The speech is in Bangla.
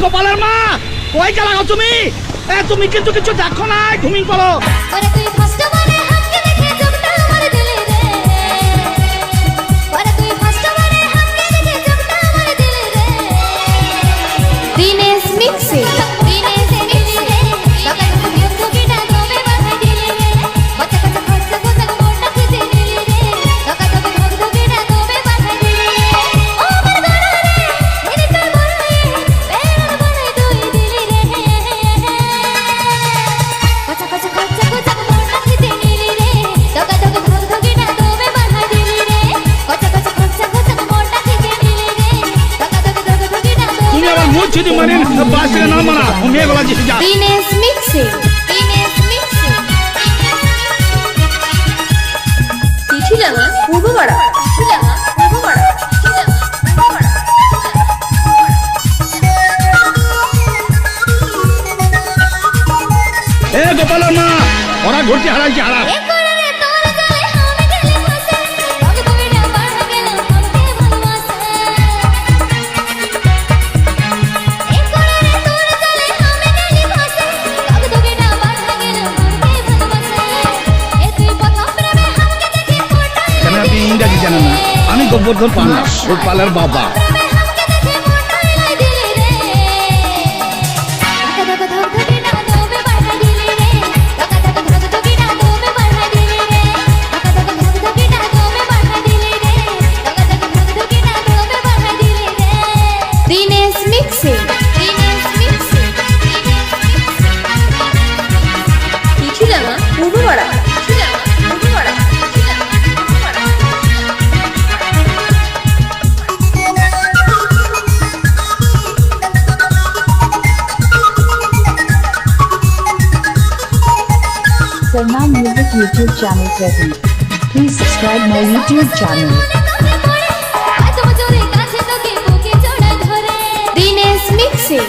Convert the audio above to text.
গোপালের মা কই গেলা গো তুমি? তুমি কিন্তু কিছু দেখো না, ঘুমিয়ে পড়ো। যদি মানে বাস থেকে নাম মানা মেয়ে গলা যেতে যা। Dinesh mixing, Dinesh mixing. চিঠিলাঙা পূর্বপাড়া, চিঠিলাঙা পূর্বপাড়া, চিঠিলাঙা পূর্বপাড়া। এ গোপালের মা ওরা ঘুরতে হারাইছে হারা। ইংরাজি জানেন না? আমি গোবর্ধন পান্না, গোপালের বাবা। Dinesh mixing, Dinesh mixing. Chithilanga Purbapara, Chithilanga Purbapara, Chithilanga Purbapara. Sarnam Music YouTube channel present. Please subscribe my YouTube channel. Dinesh mixing.